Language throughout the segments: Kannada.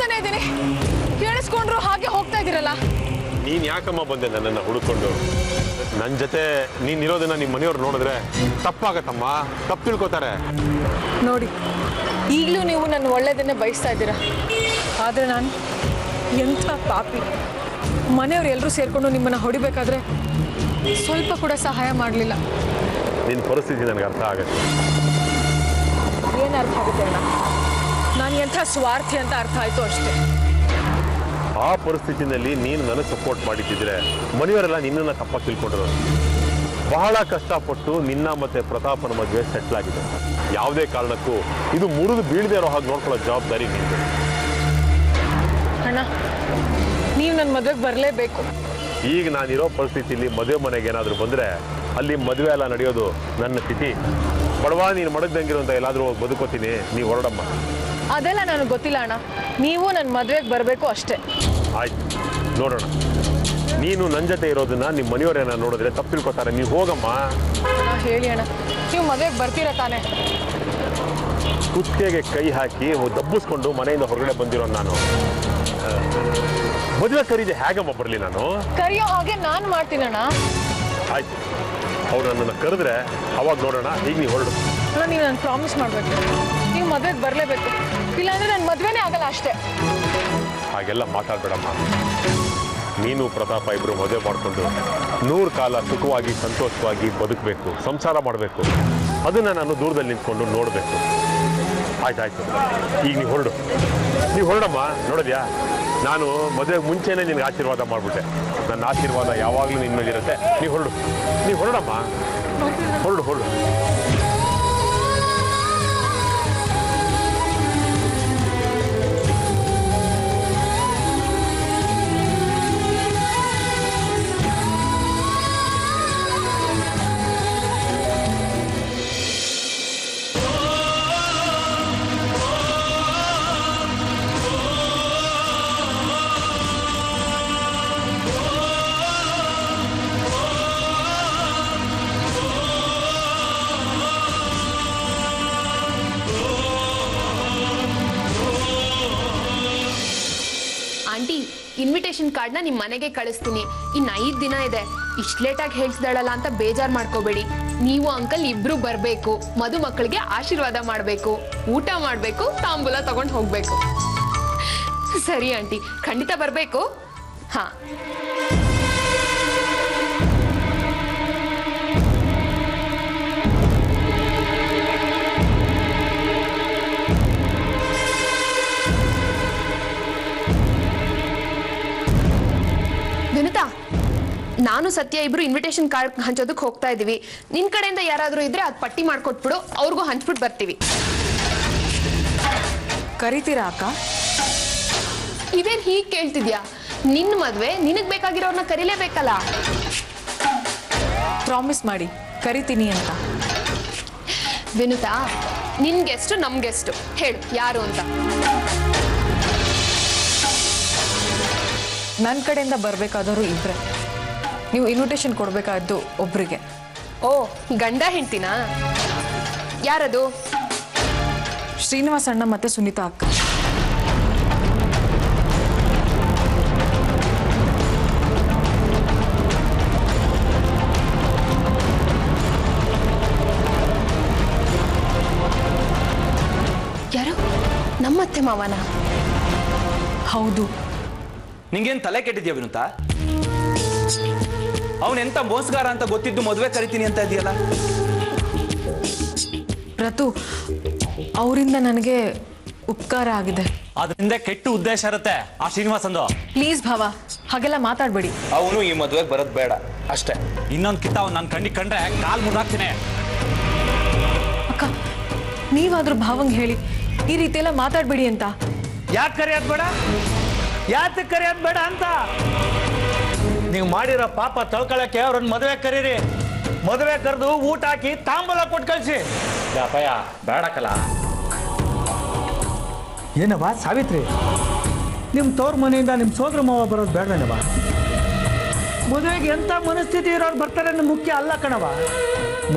ಹೇಳ್ತಾನೆ ಇದ್ದೀನಿ, ಕೇಳಿಸ್ಕೊಂಡ್ರು ಹಾಗೆ ಹೋಗ್ತಾ ಇದ್ದೀರಲ್ಲ. ನೀನ್ ಯಾಕಮ್ಮ ಬಂದೆ ನನ್ನನ್ನು ಹುಡುಕೊಂಡು? ನನ್ನ ಜೊತೆ ನೀನಿರೋದನ್ನ ನಿಮ್ಮ ಮನೆಯವ್ರು ನೋಡಿದ್ರೆ ತಪ್ಪಾಗತ್ತಮ್ಮ, ತಪ್ಪು ತಿಳ್ಕೊತಾರೆ. ನೋಡಿ, ಈಗಲೂ ನೀವು ನನ್ನ ಒಳ್ಳೇದನ್ನೇ ಬಯಸ್ತಾ ಇದ್ದೀರಾ, ಆದರೆ ನಾನು ಎಂಥ ಪಾಪಿ. ಮನೆಯವ್ರು ಎಲ್ಲರೂ ಸೇರಿಕೊಂಡು ನಿಮ್ಮನ್ನು ಹೊಡಿಬೇಕಾದ್ರೆ ಸ್ವಲ್ಪ ಕೂಡ ಸಹಾಯ ಮಾಡಲಿಲ್ಲ. ನಿನ್ನ ಪರಿಸ್ಥಿತಿ ನನಗೆ ಅರ್ಥ ಆಗುತ್ತೆ. ಏನು ಅರ್ಥ ಆಗುತ್ತೆ ಅಣ್ಣ? ನಾನು ಎಂಥ ಸ್ವಾರ್ಥಿ ಅಂತ ಅರ್ಥ ಆಯಿತು ಅಷ್ಟೇ. ಆ ಪರಿಸ್ಥಿತಿನಲ್ಲಿ ನೀನು ನನಗೆ ಸಪೋರ್ಟ್ ಮಾಡಿದ್ದಿದ್ರೆ ಮನೆಯವರೆಲ್ಲ ನಿನ್ನನ್ನು ತಪ್ಪಾಗಿ ತಿಳ್ಕೊಂಡ್ರು. ಬಹಳ ಕಷ್ಟಪಟ್ಟು ನಿನ್ನ ಮತ್ತೆ ಪ್ರತಾಪನ ಮದುವೆ ಸೆಟ್ಲ್ ಆಗಿದೆ. ಯಾವುದೇ ಕಾರಣಕ್ಕೂ ಇದು ಮುರಿದು ಬೀಳದೆ ಇರೋ ಹಾಗೆ ನೋಡ್ಕೊಳ್ಳೋ ಜವಾಬ್ದಾರಿ ನಿಂದು. ಅಣ್ಣ, ನೀವು ನನ್ನ ಮದುವೆಗೆ ಬರಲೇಬೇಕು. ಈಗ ನಾನಿರೋ ಪರಿಸ್ಥಿತಿಯಲ್ಲಿ ಮದುವೆ ಮನೆಗೆ ಏನಾದರೂ ಬಂದರೆ ಅಲ್ಲಿ ಮದುವೆ ಎಲ್ಲ ನಡೆಯೋದು ನನ್ನ ಸ್ಥಿತಿ. ಬಡವಾ ನೀನು ಮಡಗ್ದಂಗಿರುವಂಥ ಎಲ್ಲಾದರೂ ಹೋಗಿ ಬದುಕೋತೀನಿ, ನೀವು ಹೊರಡಮ್ಮ. ಅದೆಲ್ಲ ನನಗೆ ಗೊತ್ತಿಲ್ಲ ಅಣ್ಣ, ನೀವು ನನ್ನ ಮದುವೆಗೆ ಬರಬೇಕು ಅಷ್ಟೇ. ಆಯ್ತು, ನೋಡೋಣ. ನೀನು ನನ್ನ ಜೊತೆ ಇರೋದನ್ನ ನಿಮ್ಮ ಮನೆಯವರೇನ ನೋಡಿದ್ರೆ ತಪ್ಪು ತಿಳ್ಕೊತಾರೆ. ನೀವು ಹೋಗಮ್ಮ. ಹೇಳಿ ಅಣ್ಣ, ನೀವು ಮದುವೆಗೆ ಬರ್ತೀರಾ ತಾನೆ? ಕುತ್ತಿಗೆಗೆ ಕೈ ಹಾಕಿ ದಬ್ಬಿಸ್ಕೊಂಡು ಮನೆಯಿಂದ ಹೊರಗಡೆ ಬಂದಿರೋ ನಾನು ಮದುವೆ ಕರೀದೆ ಹೇಗಮ್ಮ ಬರಲಿ? ನಾನು ಕರಿಯೋ ಹಾಗೆ ನಾನು ಮಾಡ್ತೀನಣ್ಣ. ಆಯ್ತು, ಅವ್ರು ನನ್ನನ್ನು ಕರೆದ್ರೆ ಅವಾಗ ನೋಡೋಣ. ಈಗ ನೀವು ಹೊರಡು. ನೀವು ನಾನು ಪ್ರಾಮಿಸ್ ಮಾಡಬೇಕು, ನೀವು ಮದುವೆಗೆ ಬರಲೇಬೇಕು, ಇಲ್ಲಾಂದ್ರೆ ನನ್ನ ಮದುವೆನೇ ಆಗಲ್ಲ ಅಷ್ಟೇ. ಹಾಗೆಲ್ಲ ಮಾತಾಡಬೇಡಮ್ಮ. ನೀನು ಪ್ರತಾಪ ಇಬ್ಬರು ಮದುವೆ ಮಾಡಿಕೊಂಡು 100 ಕಾಲ ಸುಖವಾಗಿ ಸಂತೋಷವಾಗಿ ಬದುಕಬೇಕು, ಸಂಸಾರ ಮಾಡಬೇಕು. ಅದನ್ನು ನಾನು ದೂರದಲ್ಲಿ ನಿಂತ್ಕೊಂಡು ನೋಡಬೇಕು. ಆಯ್ತಾಯ್ತು, ಈಗ ನೀವು ಹೊರಡು. ನೀವು ಹೊರಡಮ್ಮ. ನೋಡಿದ್ಯಾ, ನಾನು ಮದುವೆಗೆ ಮುಂಚೆನೇ ನಿನಗೆ ಆಶೀರ್ವಾದ ಮಾಡಿಬಿಟ್ಟೆ. ನನ್ನ ಆಶೀರ್ವಾದ ಯಾವಾಗಲೂ ನಿನ್ನ ಮೇಲಿರುತ್ತೆ. ನೀವು ಹೊರಡು, ನೀವು ಹೊರಡಮ್ಮ. ಹೊರಡು ಹೊರಡು. ಆಂಟಿ, ಇನ್ವಿಟೇಷನ್ ಕಾರ್ಡ್ನ ನಿಮ್ಮ ಮನೆಗೆ ಕಳಿಸ್ತೀನಿ. ಇನ್ನು 5 ದಿನ ಇದೆ. ಇಷ್ಟು ಲೇಟಾಗಿ ಹೇಳ್ತಿದ್ದಾಳಲ್ಲ ಅಂತ ಬೇಜಾರು ಮಾಡ್ಕೋಬೇಡಿ. ನೀವು ಅಂಕಲ್ ಇಬ್ರು ಬರಬೇಕು, ಮದುಮಕ್ಕಳಿಗೆ ಆಶೀರ್ವಾದ ಮಾಡಬೇಕು, ಊಟ ಮಾಡಬೇಕು, ತಾಂಬೂಲ ತಗೊಂಡು ಹೋಗ್ಬೇಕು. ಸರಿ ಆಂಟಿ, ಖಂಡಿತ ಬರಬೇಕು. ಹಾ, ವಿನುತಾ, ನಾನು ಸತ್ಯ ಇಬ್ರು ಇನ್ವಿಟೇಷನ್ ಕಾರ್ಡ್ ಹಂಚೋದಕ್ಕೆ ಹೋಗ್ತಾ ಇದೀವಿ. ನಿನ್ ಕಡೆಯಿಂದ ಯಾರಾದ್ರೂ ಇದ್ರೆ ಅದ್ ಪಟ್ಟಿ ಮಾಡ್ಕೊಟ್ಬಿಡು, ಅವ್ರಿಗೂ ಹಂಚ್ಬಿಟ್ಟು ಬರ್ತೀವಿ. ಕರಿತೀರಾ ಅಕ್ಕ? ಇದೇನ್ ಹೀಗ್ ಕೇಳ್ತಿದ್ಯಾ? ನಿನ್ ಮದ್ವೆ, ನಿನಗ್ ಬೇಕಾಗಿರೋರ್ನ ಕರೀಲೇಬೇಕಲ್ಲ. ಪ್ರಾಮಿಸ್ ಮಾಡಿ ಕರಿತೀನಿ ಅಂತ. ವಿನುತಾ, ನಿನ್ಗೆಷ್ಟು ನಮ್ಗೆಷ್ಟು ಹೇಳು, ಯಾರು ಅಂತ. ನನ್ನ ಕಡೆಯಿಂದ ಬರಬೇಕಾದವರು ಇಬ್ಬರೇ. ನೀವು ಇನ್ವಿಟೇಷನ್ ಕೊಡಬೇಕಾದ್ದು ಒಬ್ಬರಿಗೆ. ಓ, ಗಂಡ ಹೆಂಡ್ತಿನಾ? ಯಾರದು? ಶ್ರೀನಿವಾಸ ಅಣ್ಣ ಮತ್ತೆ ಸುನೀತಾ ಅಕ್ಕ. ಯಾರು? ನಮ್ಮತ್ತೆ ಮಾವನ? ಹೌದು. ನಿಂಗೇನು ತಲೆ ಕೆಟ್ಟಿದ್ಯಾ ವಿನುತಾ? ಅವನೆಂತ ಮೋಸಗಾರ ಅಂತ ಗೊತ್ತಿದ್ದು ಮದುವೆ ಕರಿತೀನಿ ಅಂತ ಇದೆಯಲ್ಲ. ಪ್ರತು, ಅವರಿಂದ ನನಗೆ ಉಪಕಾರ ಆಗಿದೆ. ಅದರಿಂದ ಕೆಟ್ಟ ಉದ್ದೇಶ ಇರುತ್ತೆ ಆ ಶ್ರೀನಿವಾಸಂದು. ಪ್ಲೀಸ್ ಭಾವ, ಹಾಗೆಲ್ಲ ಮಾತಾಡ್ಬೇಡಿ. ಅವನು ಈ ಮದುವೆಗೆ ಬರೋದು ಬೇಡ ಅಷ್ಟೇ. ಇನ್ನೊಂದು ಕಿತ್ತ ಅವ್ನು ನನ್ನ ಕಣ್ಣಿಗೆ ಕಂಡ್ರೆ ಕಾಲ್ ಮುರಿದಾಕ್ತೀನಿ. ಅಕ್ಕ, ನೀವಾದ್ರೂ ಭಾವಂಗ್ ಹೇಳಿ ಈ ರೀತಿ ಎಲ್ಲ ಮಾತಾಡ್ಬೇಡಿ ಅಂತ. ಯಾಕೆ ಕರೆಯೋದು ಬೇಡ? ಯಾತಕ್ಕೆ ಕರೆಯೋದು ಬೇಡ ಅಂತ? ನೀವು ಮಾಡಿರೋ ಪಾಪ ತೊಳ್ಕೊಳಕ್ಕೆ ಅವ್ರನ್ನ ಮದುವೆ ಕರೀರಿ. ಮದುವೆ ಕರೆದು ಊಟ ಹಾಕಿ ತಾಂಬೂಲ ಕೊಟ್ಟು ಕಳಿಸಿ. ಯಾಪಯ್ಯ ಬೇಡಕ್ಕಲ್ಲ. ಏನವ್ವ ಸಾವಿತ್ರಿ, ನಿಮ್ಮ ತವ್ರ ಮನೆಯಿಂದ ನಿಮ್ಮ ಸೋದರ ಮಾವ ಬರೋದು ಬೇಡವೇನವ? ಮದುವೆಗೆ ಎಂಥ ಮನಸ್ಥಿತಿ ಇರೋರು ಬರ್ತಾರೆ ಅನ್ನೋ ಮುಖ್ಯ ಅಲ್ಲ ಕಣವ.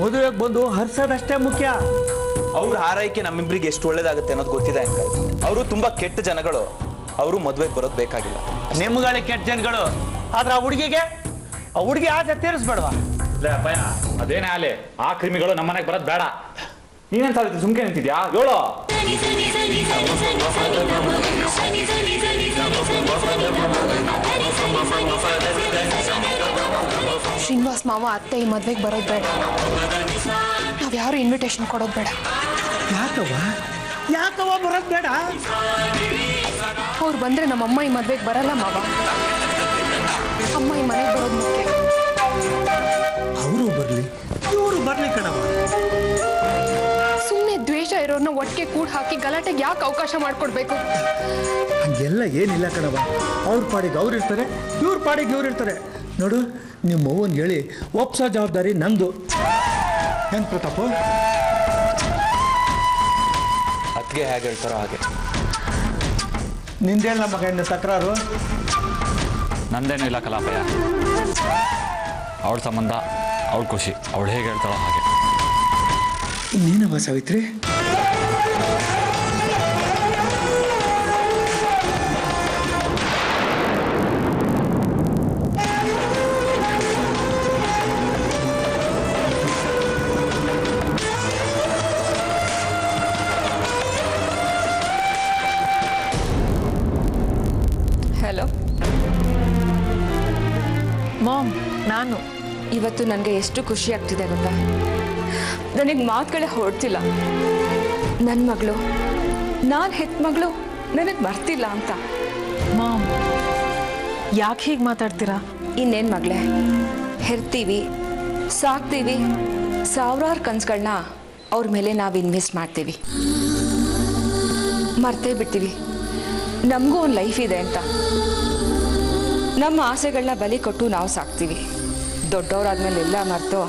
ಮದುವೆಗೆ ಬಂದು ಹರ್ಸೋದಷ್ಟೇ ಮುಖ್ಯ. ಅವ್ರ ಆರೈಕೆ ನಮ್ಮಿಬ್ರಿಗೆ ಎಷ್ಟು ಒಳ್ಳೇದಾಗುತ್ತೆ ಅನ್ನೋದು ಗೊತ್ತಿದೆ ಅಂಕಲ್. ಅವರು ತುಂಬಾ ಕೆಟ್ಟ ಜನಗಳು. ಅವರು ಮದುವೆಗೆ ಬರೋದು ಬೇಕಾಗಿಲ್ಲ. ನಿಮ್ಗಳಿಗೆ ಕೆಟ್ಟ ಜನಗಳು, ಆದ್ರೆ ಆ ಹುಡುಗಿ ಆಸೆ ತೀರಿಸ್ಬೇಡವಾ? ಲೇ ಅಪ್ಪಯ್ಯ, ಅದೇನೇ ಆಗಲಿ ಆ ಕ್ರಿಮಿಗಳು ನಮ್ಮನೆಗೆ ಬರೋದು ಬೇಡ. ನೀನೇನ್ ಸಾಧ್ಯ ಸುಮ್ಕೆ ನಿಂತಿದ್ಯಾ? ಹೇಳೋ. ಶ್ರೀನಿವಾಸ್ ಮಾವ ಅತ್ತೆ ಈ ಮದ್ವೆಗೆ ಬರೋದು ಬೇಡ. ನಾವ್ ಯಾರು ಇನ್ವಿಟೇಷನ್ ಕೊಡೋದು ಬೇಡ. ಯಾಕವ್ವ ಬರೋದು ಬೇಡ? ಅವ್ರು ಬಂದ್ರೆ ನಮ್ಮಮ್ಮ ಈ ಮದ್ವೆಗೆ ಬರಲ್ಲ ಮಾವ. ಅಮ್ಮ ಈ ಮನೆಗೆ ಬರೋದು ಮುಖ್ಯ. ಅವರು ಬರ್ಲಿ, ಇವರು ಬರ್ಲಿ ಕಣವ. ಸುಮ್ಮನೆ ದ್ವೇಷ ಇರೋರ್ನ ಒಟ್ಟಿಗೆ ಕೂಡ್ ಹಾಕಿ ಗಲಾಟೆಗೆ ಯಾಕೆ ಅವಕಾಶ ಮಾಡ್ಕೊಡ್ಬೇಕು? ಹಂಗೆಲ್ಲ ಏನಿಲ್ಲ ಕಣವ. ಅವ್ರ ಪಾಡಿಗೆ ಅವ್ರು ಇರ್ತಾರೆ, ಇವ್ರ ಪಾಡಿಗೆ ಇವ್ರು ಇರ್ತಾರೆ. ನೋಡು, ನಿಮ್ಮ ಅವ್ವನ್ ಹೇಳಿ ಒಪ್ಸೋ ಜವಾಬ್ದಾರಿ ನಂದು. ಹೆಂಗ್ ಪ್ರತಾಪ? ಅತ್ತಿಗೆ ಹೇಗೆ ಹೇಳ್ತಾರೋ ಹಾಗೆ. ನಿಂದೇನು ನಮ್ಮ ಗಂಡ ತಕರಾರು? ನಂದೇನೂ ಇಲ್ಲ ಕಲಾಪಯ್ಯ. ಅವಳ ಸಂಬಂಧ, ಅವಳ ಖುಷಿ, ಅವಳು ಹೇಗೆ ಹೇಳ್ತಾಳೋ ಹಾಗೆ. ಇನ್ನೇನವ ಸಾವಿತ್ರಿ? ಹಲೋ ಮಾಮ್, ನಾನು ಇವತ್ತು ನನಗೆ ಎಷ್ಟು ಖುಷಿ ಆಗ್ತಿದೆ ಗೊತ್ತಾ? ನನಗೆ ಮಾತುಗಳೇ ಹೊರಡ್ತಿಲ್ಲ. ನನ್ನ ಮಗಳು, ನಾನು ಹೆತ್ತ ಮಗಳು ನನಗೆ ಮರ್ತಿಲ್ಲ ಅಂತ. ಮಾಮ್, ಯಾಕೆ ಹೀಗೆ ಮಾತಾಡ್ತೀರಾ? ಇನ್ನೇನು ಮಗಳೇ, ಹೆರ್ತೀವಿ, ಸಾಕ್ತೀವಿ, ಸಾವಿರಾರು ಕನಸುಗಳನ್ನ ಅವ್ರ ಮೇಲೆ ನಾವು ಇನ್ವೆಸ್ಟ್ ಮಾಡ್ತೀವಿ. ಮರ್ತೇ ಬಿಡ್ತೀವಿ ನಮಗೂ ಒಂದು ಲೈಫ್ ಇದೆ ಅಂತ. ನಮ್ಮ ಆಸೆಗಳನ್ನ ಬಲಿ ಕೊಟ್ಟು ನಾವು ಸಾಕ್ತೀವಿ. ದೊಡ್ಡವರಾದ್ಮೇಲೆ ಎಲ್ಲ ಮರೆತು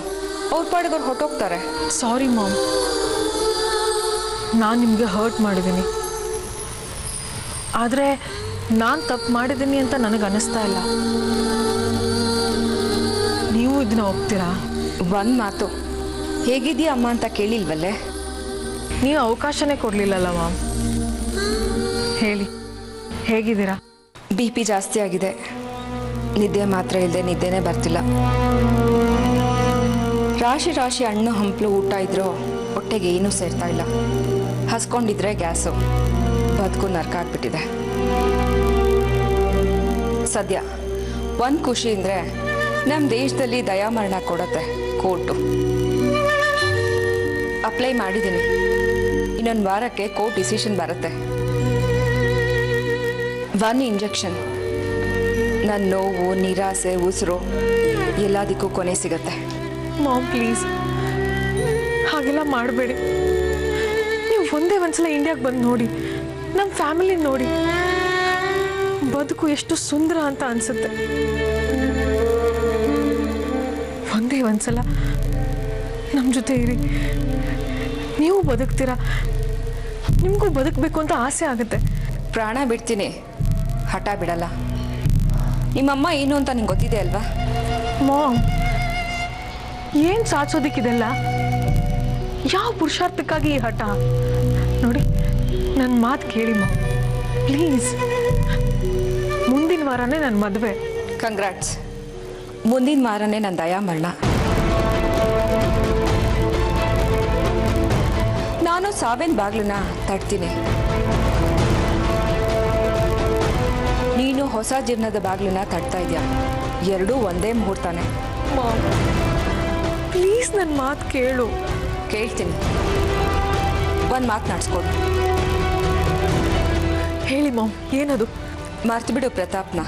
ಅವ್ರ ಪಾಡಿಗೆ ಅವ್ರು ಹೊಟ್ಟೋಗ್ತಾರೆ. ಸಾರಿ ಮಾಮ್, ನಾನು ನಿಮಗೆ ಹರ್ಟ್ ಮಾಡಿದ್ದೀನಿ. ಆದರೆ ನಾನು ತಪ್ಪು ಮಾಡಿದ್ದೀನಿ ಅಂತ ನನಗೆ ಅನ್ನಿಸ್ತಾ ಇಲ್ಲ. ನೀವು ಇದನ್ನ ಒಪ್ತೀರಾ? ಒಂದು ಮಾತು, ಹೇಗಿದೆಯಾ ಅಮ್ಮ ಅಂತ ಕೇಳಿಲ್ವಲ್ಲೇ? ನೀವು ಅವಕಾಶನೇ ಕೊಡಲಿಲ್ಲಲ್ಲ ಮಾಮ್. ಹೇಳಿ, ಹೇಗಿದ್ದೀರಾ? BP ಜಾಸ್ತಿ ಆಗಿದೆ, ನಿದ್ದೆ ಮಾತ್ರ ಇಲ್ಲದೆ ನಿದ್ದೆನೇ ಬರ್ತಿಲ್ಲ. ರಾಶಿ ರಾಶಿ ಹಣ್ಣು ಹಂಪಲು ಊಟ ಇದ್ರೂ ಹೊಟ್ಟೆಗೆ ಏನೂ ಸೇರ್ತಾ ಇಲ್ಲ. ಹಸ್ಕೊಂಡಿದ್ರೆ ಗ್ಯಾಸು, ಬದುಕು ನರ್ಕ ಆಗ್ಬಿಟ್ಟಿದೆ. ಸದ್ಯ ಒಂದು ಖುಷಿ ಅಂದರೆ ನಮ್ಮ ದೇಶದಲ್ಲಿ ದಯಾಮರಣ ಕೊಡತ್ತೆ ಕೋರ್ಟು. ಅಪ್ಲೈ ಮಾಡಿದ್ದೀನಿ, ಇನ್ನೊಂದು ವಾರಕ್ಕೆ ಕೋರ್ಟ್ ಡಿಸಿಷನ್ ಬರುತ್ತೆ. 1 ಇಂಜೆಕ್ಷನ್, ನನ್ನ ನೋವು, ನಿರಾಸೆ, ಉಸಿರು ಎಲ್ಲದಕ್ಕೂ ಕೊನೆ ಸಿಗತ್ತೆ. ಮಾಮ್ ಪ್ಲೀಸ್, ಹಾಗೆಲ್ಲ ಮಾಡಬೇಡಿ. ನೀವು ಒಂದೇ ಒಂದ್ಸಲ ಇಂಡಿಯಾಗೆ ಬಂದು ನೋಡಿ, ನಮ್ಮ ಫ್ಯಾಮಿಲಿ ನೋಡಿ, ಬದುಕು ಎಷ್ಟು ಸುಂದರ ಅಂತ ಅನ್ಸುತ್ತೆ. ಒಂದೇ ಒಂದ್ಸಲ ನಮ್ಮ ಜೊತೆ ಇರಿ, ನೀವು ಬದುಕ್ತೀರಾ, ನಿಮಗೂ ಬದುಕಬೇಕು ಅಂತ ಆಸೆ ಆಗುತ್ತೆ. ಪ್ರಾಣ ಬಿಡ್ತೀನಿ, ಹಠ ಬಿಡಲ್ಲ. ನಿಮ್ಮಮ್ಮ ಏನು ಅಂತ ನಿಂಗೆ ಗೊತ್ತಿದೆ ಅಲ್ವಾ? ಮಾಮ್, ಏನು ಸಾಧಿಸೋದಕ್ಕಿದೆಲ್ಲ? ಯಾವ ಪುರುಷಾರ್ಥಕ್ಕಾಗಿ ಈ ಹಠ? ನೋಡಿ, ನನ್ನ ಮಾತು ಕೇಳಿ ಮಾಮ್ ಪ್ಲೀಸ್. ಮುಂದಿನ ವಾರನೇ ನನ್ನ ಮದುವೆ. ಕಂಗ್ರಾಟ್ಸ್. ಮುಂದಿನ ವಾರನೇ ನನ್ನ ದಯಾಮರಣ. ನಾನು ಸಾವಿನ ಬಾಗ್ಲನ್ನ ತಡ್ತೀನಿ, ನೀನು ಹೊಸ ಜೀವನದ ಬಾಗ್ಲನ್ನ ತಡ್ತಾ ಇದೆಯಾ. ಎರಡೂ ಒಂದೇ ಮುಹೂರ್ತಾನೆ. ಮಾಮ್ ಪ್ಲೀಸ್, ನನ್ನ ಮಾತು ಕೇಳು. ಕೇಳ್ತೀನಿ, ಒಂದು ಮಾತನಾಡಿಸ್ಕೊಡು. ಹೇಳಿ ಮಾಮ್, ಏನದು? ಮರ್ತು ಬಿಡು ಪ್ರತಾಪ್ನ.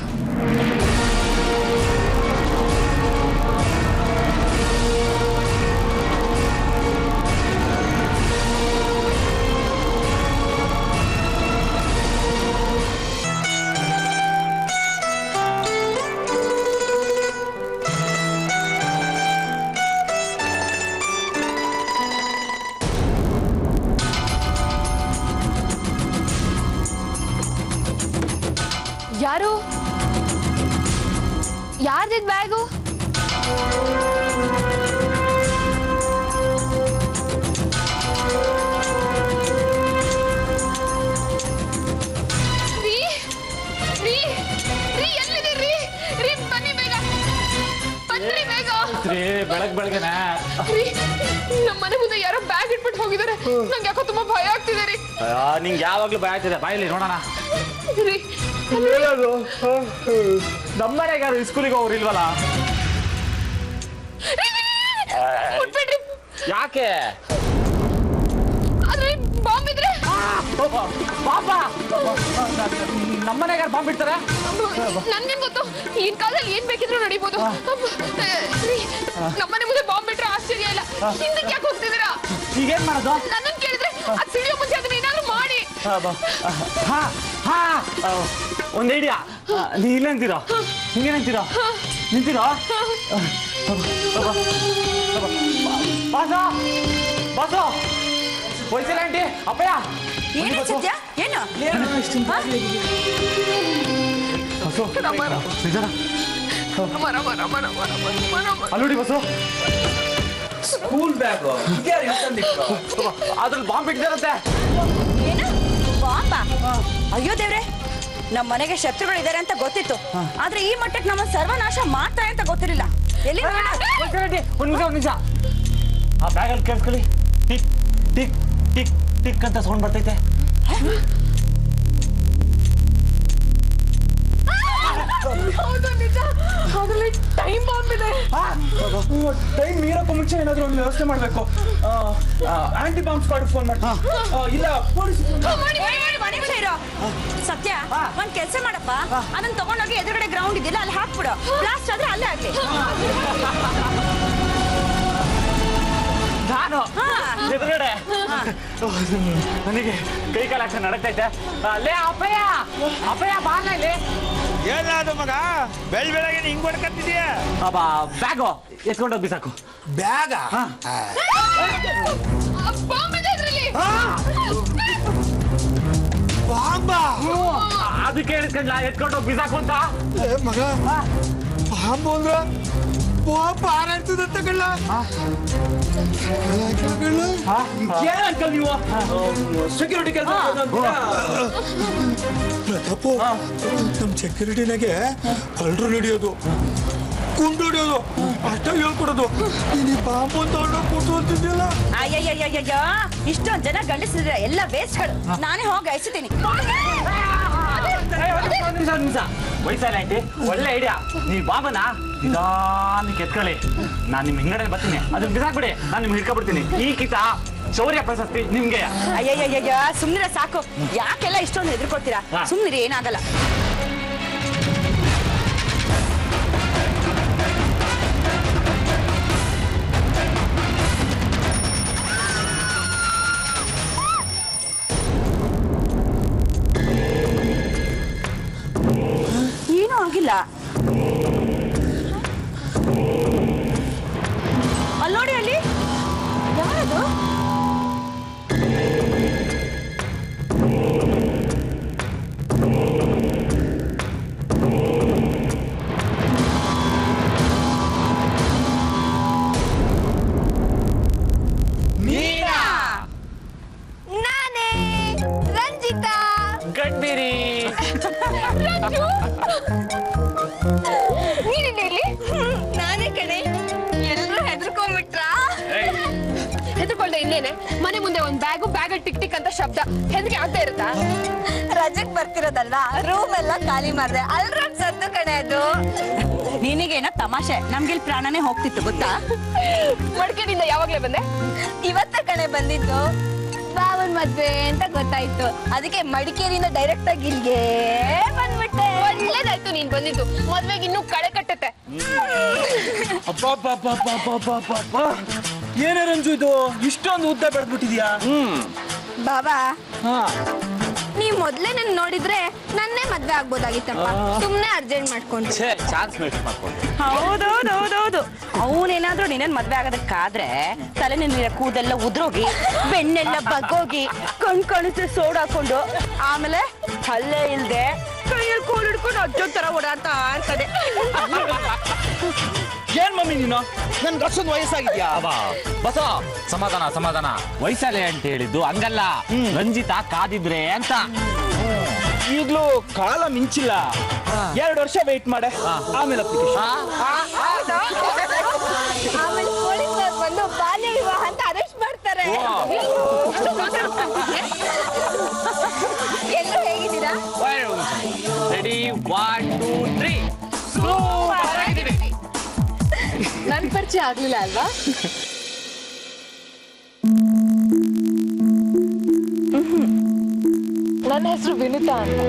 ಯಾರು? ಯಾರ್ದಿದ್ ಬ್ಯಾಗು? ನಮ್ಮ ಮನೆ ಮುಂದೆ ಯಾರೋ ಬ್ಯಾಗ್ ಇಟ್ಬಿಟ್ಟು ಹೋಗಿದ್ದಾರೆ. ನಂಗೆ ಯಾಕೋ ತುಂಬಾ ಭಯ ಆಗ್ತಿದೆ ರೀ. ನಿಂಗೆ ಯಾವಾಗ್ಲೂ ಭಯ ಆಗ್ತಿದೆ, ಬಾಯಲ್ಲಿ ನೋಡೋಣ. ರೀ ನಮ್ಮ ಮನೆಗೆ ಯಾರು ಸ್ಕೂಲಿಗೆ ಹೋಗ್ರು ಇಲ್ವಲ್ಲ? ಮುಟ್ಬೇಡ್ರಿ. ಯಾಕೆ? ಆದ್ರೆ ಬಾಂಬ್ ಇದ್ರೆ ನಮ್ಮನೆಗೆ ಯಾರು ಬಾಂಬ್ ಇಡ್ತಾರೆ? ನನ್ಗೇನ್ ಗೊತ್ತು, ಈ ಕಾಲದಲ್ಲಿ ಏನ್ ಬೇಕಿದ್ರು ನಡೀಬೋದು. ನಮ್ಮನೆ ಮುಂದೆ ಬಾಂಬ್ ಇಟ್ರೆ ಆಶ್ಚರ್ಯ ಇಲ್ಲ. ಹಿಂದಕ್ಕೆ ಯಾಕೆ ಹೋಗ್ತಿದ್ದೀರಾ? ಈಗೇನ್ ಮಾಡೋದು? ನನ್ನನ್ ಕೇಳಿದ್ರೆ ಅದ್ ಸಿಡಿಯೋ ಮುಂಚೆ ಅದನ್ನ ಏನಾದ್ರು ಮಾಡಿ. ಒಂದು ಐಡಿಯಾ. ನೀ ಇಲ್ಲ ಅಂತೀರೋ, ಹಿಂಗೇನಂತೀರೋ? ನಿಂತಿರೋ ಬಾಸು, ಬಾಸು, ಹೋಯ್ತಿಲ್ಲ ಆಂಟಿ. ಅಪ್ಪಯ್ಯ ಏನು ಸತ್ಯ? ಏನು ಅಲ್ಲೋಡಿ ಬಸ್ಸು, ಸ್ಕೂಲ್ ಬ್ಯಾಗು ಅದ್ರಲ್ಲಿ ಬಾಂಬ್ ಇಟ್ಟಿರುತ್ತೆ. ಏನು ಬಾಂಬಾ? ಅಯ್ಯೋ ದೇವ್ರೆ, ನಮ್ಮ ಮನೆಗೆ ಶತ್ರುಗಳಿದ್ದಾರೆ ಅಂತ ಗೊತ್ತಿತ್ತು, ಆದ್ರೆ ಈ ಮಟ್ಟಕ್ಕೆ ನಮ್ಮ ಸರ್ವನಾಶ ಮಾಡ್ತಾರೆ ಅಂತ ಗೊತ್ತಿರಲಿಲ್ಲ. ಎಲ್ಲಿ ಒಂದು ನಿಮಿಷ, ಆ ಬ್ಯಾಗಲ್ಲಿ ಕೇಳಿಸ್ಕೊಳ್ಳಿ. ಟಿಕ್ ಟಿಕ್ ಟಿಕ್ ಟಿಕ್ ಅಂತ ಸೌಂಡ್ ಬರ್ತೈತೆ. ಹೌದು ನಿಜ, ಅದ್ರಲ್ಲಿ ಟೈಮ್ ಬಾಂಬ್ ಇದೆ. ಟೈಮ್ ಮೀರಕ್ಕೂ ಮುಂಚೆ ಏನಾದ್ರು ಒಂದು ವ್ಯವಸ್ಥೆ ಮಾಡ್ಬೇಕು. ಆಂಟಿ ಬಾಂಬ್ ಸ್ಕ್ವಾಡ್ ಫೋನ್ ಮಾಡಿ, ಇಲ್ಲ ಪೊಲೀಸ್. ಸತ್ಯ, ಒಂದ್ ಕೆಲ್ಸ ಮಾಡಪ್ಪ, ಅದನ್ನ ತಗೊಂಡೋಗಿ ಎದುರುಗಡೆ ಗ್ರೌಂಡ್ ಇದೆಯಲ್ಲ ಅಲ್ಲಿ ಹಾಕ್ಬಿಡು. ಬ್ಲಾಸ್ಟ್ ಆದ್ರೆ ಅಲ್ಲೇ ಆಗ್ಲಿ. ನಾನು ಎದುರುಗಡೆ ನನಗೆ ಕೈ ಕಾಲ ಆಕ್ಷನ್ ನಡಕ್ತೈತೆ. ಅಲ್ಲೇ ಅಪ್ಪಯ್ಯ, ಅಪ್ಪಯ್ಯ ಬಾನ ಇಲ್ಲಿ. ಏನಾದ್ರು ಮಗ ಬೆಳ್ ಬೆಳಗ್ಗೆ ಹಿಂಗ್ ಹೊಡ್ಕತ್ತಿದ್ಯಾ? ಬ್ಯಾಗು ಎತ್ಕೊಂಡೋಗಿ ಬಿಸಾಕು. ಬ್ಯಾಗ ಬಾಂಬ್ ಇದೆ ಅದ್ರಲ್ಲಿ. ಬಾಂಬಾ? ಅದಕ್ಕೆ ಹೇಳಿಸ್ಕೊಂಡ್ಲ ಎತ್ಕೊಂಡೋಗಿ ಬಿಸಾಕು ಅಂತ. ಮಗ ಬಾಂಬು ಅಂದ್ರ ಬಾಂಬ್ ಹಾರಾಡ್ತದಂತ ಕಳ್ಳ. ಏನ್ ಅಂಕಲ್ ನೀವು ಸೆಕ್ಯೂರಿಟಿ ಕೆಲಸ? ಪ್ರತಾಪು, ನಮ್ ಸೆಕ್ಯೂರಿಟಿನಾಗೆ ಕಳ್ಳರು ನಡೆಯೋದು, ಕುಂಡು ಹೊಡಿಯೋದು ಅಷ್ಟೇ ಹೇಳ್ಕೊಡೋದು. ನೀನು ಬಾಂಬು ತಗೊಂಡು ಕೂತು ಅಂತಿದ್ಯಲ್ಲ. ಅಯ್ಯಯ್ಯಯ್ಯಯ್ಯ, ಇಷ್ಟೊಂದ್ ಜನ ಗಂಡಸಿದ್ರೆ ಎಲ್ಲ ವೇಸ್ಟ್ಗಳು. ನಾನೇ ಹೋಗಿ ಅಳಿಸ್ತೀನಿ. ವಯಸ್ಸಲ್ಲ ಆಂಟಿ, ಒಳ್ಳೆ ಐಡಿಯಾ. ನೀವು ಬಾಬನ ನಿಧಾನಕ್ಕೆ ಎತ್ಕೊಳ್ಳಿ, ನಾನು ನಿಮ್ ಹಿಂಗಡೆ ಬರ್ತೀನಿ, ಅದನ್ನ ಬಿಸಾಕ್ಬಿಡಿ, ನಾನು ನಿಮ್ಗೆ ಹಿಡ್ಕೊಬಿಡ್ತೀನಿ. ಈ ಕಿತ ಶೌರ್ಯ ಪ್ರಶಸ್ತಿ ನಿಮ್ಗೆ. ಅಯ್ಯಯ್ಯಯ್ಯ, ಸುಮ್ನಿರ ಸಾಕು. ಯಾಕೆಲ್ಲ ಇಷ್ಟೊಂದು ಹೆದರ್ಕೊಳ್ತೀರಾ? ಸುಮ್ನಿರಿ, ಏನಾಗಲ್ಲ. ಏನೂ ಆಗಿಲ್ಲ. ಅಲ್ಲಿ ನೋಡಿ, ಅಲ್ಲಿ ಯಾರದು? ನಾನೇ ರಂಜಿತಾ. ಗಡ್ಬಿರಿ ನೀನಿಲ್ಲ ಇಲ್ಲಿ? ನಾನೇ ಕಣೆ. ಎಲ್ಲರೂ ಹೆದರ್ಕೊಂಡ್ಬಿಟ್ರಾ? ಹೆದರ್ಕೊಳ್ದೆ ಇನ್ನೇನೆ. ಮನೆ ಮುಂದೆ ಒಂದ್ ಬ್ಯಾಗ್ ಟಿಕ್ ಟಿಕ್ ಅಂತ ಶಬ್ದ, ಹೆದರಿಕೆ ಆಗ್ತಾ ಇರುತ್ತಾ? ರಜೆಗ್ ಬರ್ತಿರೋದಲ್ವಾ, ರೂಮ್ ಎಲ್ಲ ಖಾಲಿ ಮಾಡ್ದೆ. ಅಲ್ರಾಮ್ ಸದ್ದು ಕಣೆ ಅದು. ನಿನಗೇನೋ ತಮಾಷೆ, ನಮ್ಗಿಲ್ ಪ್ರಾಣನೇ ಹೋಗ್ತಿತ್ತು ಗೊತ್ತಾ? ಮಡಿಕೇರಿಯಿಂದ ಯಾವಾಗ್ಲೇ ಬಂದೆ? ಇವತ್ತ ಕಣೆ ಬಂದಿದ್ದು. ಬಾವನ್ ಮದ್ವೆ ಅಂತ ಗೊತ್ತಾಯ್ತು, ಅದಕ್ಕೆ ಮಡಿಕೇರಿಯಿಂದ ಡೈರೆಕ್ಟ್ ಆಗಿ ಇಲ್ಲಿಗೆ ಬಂದ್ಬಿಟ್ಟೆ. ಒಳ್ಳೇದಾಯ್ತು ನೀನ್ ಬಂದಿದ್ದು, ಮದ್ವೆಗೆ ಇನ್ನೂ ಕಳೆ ಕಟ್ಟತ್ತೆ. ಏನೇ ರಂಜು ಇದು ಇಷ್ಟೊಂದು ಉದ್ದ ಬೆಳೆದ್ಬಿಟ್ಟಿದ್ಯಾ? ಬಾಬಾ, ನೀವ್ ಮೊದ್ಲೇ ನನ್ ನೋಡಿದ್ರೆ ನನ್ನೇ ಮದ್ವೆ ಆಗ್ಬೋದಾಗಿತ್ತಪ್ಪ. ಸುಮ್ನೆ ಅರ್ಜೆಂಟ್ ಮಾಡ್ಕೊಂಡ್ರಿ. ಚಾನ್ಸ್ ಮಿಸ್ ಮಾಡ್ಕೊಂಡು. ಹೌದೌದೌದೌದು, ಅವನೇನಾದ್ರೂ ನಿನ್ನ ಮದ್ವೆ ಆಗೋದಕ್ಕಾದ್ರೆ ತಲೆ ನೀರ ಕೂದೆಲ್ಲ ಉದ್ರೋಗಿ, ಬೆನ್ನೆಲ್ಲ ಬಗ್ಗೋಗಿ, ಕಣ್ಣಿದ್ರೆ ಸೋಡ್ ಹಾಕೊಂಡು, ಆಮೇಲೆ ಹಲ್ಲೆ ಇಲ್ದೆ ಕೈಯಲ್ಲಿ ಕೋಲ್ ಹಿಡ್ಕೊಂಡು ಅಜ್ಜೊಂದ್ ತರ ಓಡಾಡ್ತಾ ಇರ್ತದೆ. ಏನ್ ಮಮ್ಮಿ ನೀನು? ನನ್ಗೆ ಅಷ್ಟೊಂದು ವಯಸ್ಸಾಗಿದ್ಯಾ? ಬಸ ಸಮಾಧಾನ ಸಮಾಧಾನ, ವಯಸ್ಸಲ್ಲೇ ಅಂತ ಹೇಳಿದ್ದು ಹಂಗಲ್ಲ, ರಂಜಿತಾ ಕಾದಿದ್ರೆ ಅಂತ. ಈಗ್ಲೂ ಕಾಲ ಮಿಂಚಿಲ್ಲ, 2 ವರ್ಷ ವೆಯ್ಟ್ ಮಾಡೆ, ಆಮೇಲೆ ಆಮೇಲೆ ಪೊಲೀಸ್ ಬಂದು ಬಾಲ್ಯ ವಿವಾಹ ಬಂದ್ಬಿಟ್ಟಿದ್ದಾರೆ. ಎಲ್ಲರೂ ಹೇಗಿದ್ದೀರಾ? ರೆಡಿ 1 2 3 ನನ್ ಪರಿಚಯ ಆಗ್ಲಿಲ್ಲ ಅಲ್ವಾ? ನನ್ನ ಹೆಸರು ವಿನುತಾ ಅಂತ.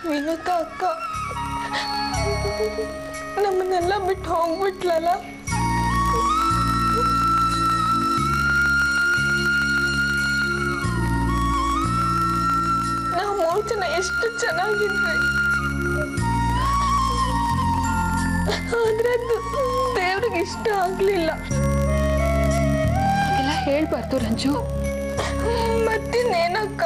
ವಿನುತಾ ಅಕ್ಕ ನಮ್ಮನ್ನೆಲ್ಲ ಬಿಟ್ಟು ಹೋಗ್ಬಿಟ್ಲಲ್ಲ. ನಾವು 3 ಜನ ಎಷ್ಟು ಚೆನ್ನಾಗಿದ್ವಿ. ಆದ್ರೆ ಅದು ದೇವ್ರಿಗೆ ಇಷ್ಟ ಆಗ್ಲಿಲ್ಲ. ಎಲ್ಲ ಹೇಳ್ಬಾರ್ದು ರಂಜು. ಮತ್ತಿನ್ನೇನಕ್ಕ?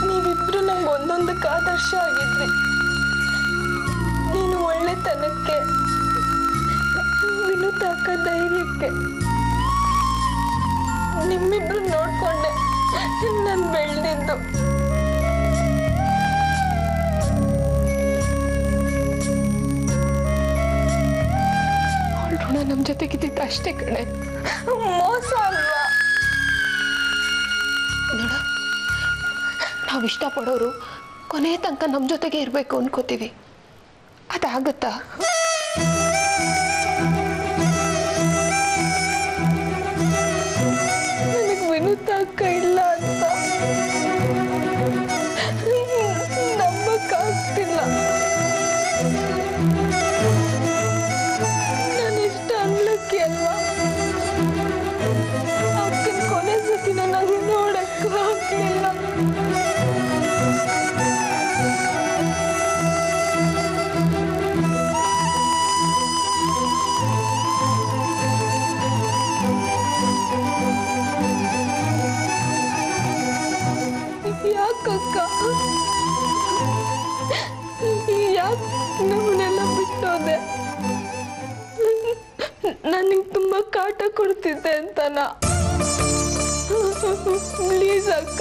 ನೀವಿಬ್ರು ನಂಗೆ ಒಂದೊಂದಕ್ಕೆ ಆದರ್ಶ ಆಗಿದ್ವಿ. ನೀನು ಒಳ್ಳೆತನಕ್ಕೆ, ವಿನುತಾ ಅಕ್ಕ ಧೈರ್ಯಕ್ಕೆ. ನಿಮ್ಮಿಬ್ರು ನೋಡ್ಕೊಂಡೆ ನಾನು ಬೆಳೆದಿದ್ದು. ಋಣ ನಮ್ ಜೊತೆಗಿದ್ದಿದ್ದು ಅಷ್ಟೇ ಕಣೆ. ಮೋಸ ಅಲ್ವಾ? ನೋಡ, ನಾವ್ ಇಷ್ಟಪಡೋರು ಕೊನೆ ತನಕ ನಮ್ ಜೊತೆಗೆ ಇರ್ಬೇಕು ಅನ್ಕೋತೀವಿ. ಅದಾಗತ್ತಾ? ನನಗೆ ವಿನುತಾ ಅಕ್ಕ ಇಲ್ಲ ಅಂತ ನಂಬಕ್ಕಾಗ್ತಿಲ್ಲ. ನಾನಿಷ್ಟ ಅನ್ಲಕ್ಕಿ ಅಲ್ವಾ? ಅಕ್ಕನ ಕೊನೆ ಸತಿನ ನಂಗೆ ನೋಡಕ್ಕಾಗ್ಲಿಲ್ಲ. ಯಾಕಕ್ಕ? ಯಾಕೆ ನಮ್ಮನ್ನೆಲ್ಲ ಬಿಟ್ಟೋದೆ? ನನಗೆ ತುಂಬಾ ಕಾಟ ಕೊಡ್ತಿದ್ದೆ ಅಂತನಾ? ಪ್ಲೀಸ್ ಅಕ್ಕ,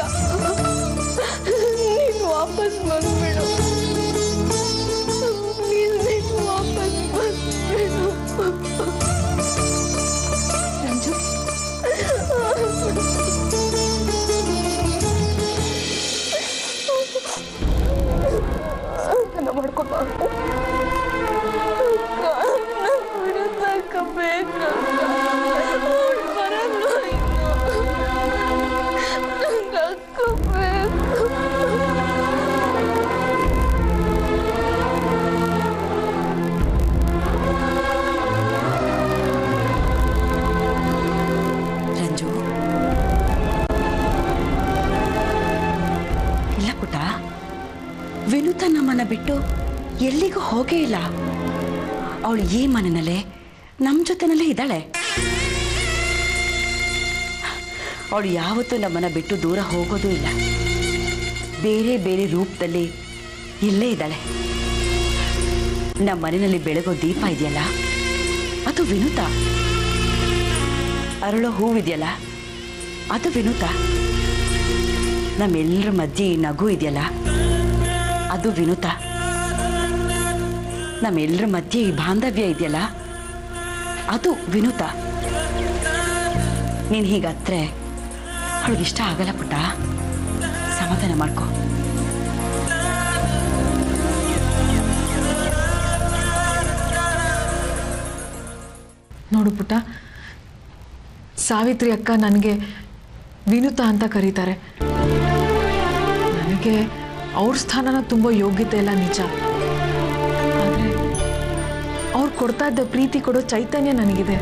ನೀನು ವಾಪಸ್ ಬಂದ್ಬಿಡು. ಪ್ಲೀಸ್ ನೀನು ವಾಪಸ್ ಬಂದ್ಬಿಡು. ರಂಜು, ಮಾಡ್ಕೊಬ ಬಿಡೋದಕ್ಕ ಬೇಕು. ಬರಲ್ಲ ಅಕ್ಕ ಬೇಕು. ರಂಜು, ಇಲ್ಲ ಪುಟ್ಟ, ವಿನುತಾ ನಮ್ಮನ್ನ ಬಿಟ್ಟು ಎಲ್ಲಿಗೂ ಹೋಗೇ ಇಲ್ಲ. ಅವಳು ಈ ಮನೆಯಲ್ಲೇ ನಮ್ಮ ಜೊತೆನಲ್ಲೇ ಇದ್ದಾಳೆ. ಅವಳು ಯಾವತ್ತೂ ನಮ್ಮನ್ನ ಬಿಟ್ಟು ದೂರ ಹೋಗೋದೂ ಇಲ್ಲ. ಬೇರೆ ಬೇರೆ ರೂಪದಲ್ಲಿ ಇಲ್ಲೇ ಇದ್ದಾಳೆ. ನಮ್ಮ ಮನೆಯಲ್ಲಿ ಬೆಳಗೋ ದೀಪ ಇದೆಯಲ್ಲ, ಅದು ವಿನುತಾ. ಅರಳೋ ಹೂವಿದೆಯಲ್ಲ, ಅದು ವಿನುತಾ. ನಮ್ಮೆಲ್ಲರ ಮಧ್ಯೆ ಈ ನಗು ಇದೆಯಲ್ಲ, ಅದು ವಿನುತಾ. ನಮ್ಮೆಲ್ಲರ ಮಧ್ಯೆ ಈ ಬಾಂಧವ್ಯ ಇದೆಯಲ್ಲ, ಅದು ವಿನುತಾ. ನೀನು ಹೀಗತ್ರೆ ಅವಳಿಗಿಷ್ಟ ಆಗಲ್ಲ ಪುಟ್ಟ. ಸಮಾಧಾನ ಮಾಡ್ಕೊ. ನೋಡು ಪುಟ್ಟ, ಸಾವಿತ್ರಿ ಅಕ್ಕ ನನಗೆ ವಿನುತಾ ಅಂತ ಕರೀತಾರೆ. ನನಗೆ ಅವ್ರ ಸ್ಥಾನನ ತುಂಬೋ ಯೋಗ್ಯತೆ ಇಲ್ಲ ನಿಜ. ಆದರೆ ಅವ್ರು ಕೊಡ್ತಾ ಇದ್ದ ಪ್ರೀತಿ ಕೊಡೋ ಚೈತನ್ಯ ನನಗಿದೆ.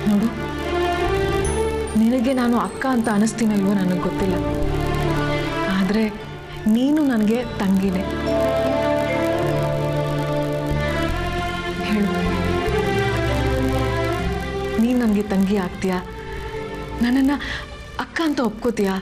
ನೋಡು, ನಿನಗೆ ನಾನು ಅಕ್ಕ ಅಂತ ಅನಿಸ್ತೀನಲ್ವೋ ನನಗೆ ಗೊತ್ತಿಲ್ಲ. ಆದರೆ ನೀನು ನನಗೆ ತಂಗಿನೇ. ಹೇಳು, ನೀನು ನನಗೆ ತಂಗಿ ಆಗ್ತೀಯಾ? ನನ್ನನ್ನು ಅಕ್ಕ ಅಂತ ಒಪ್ಕೋತೀಯಾ?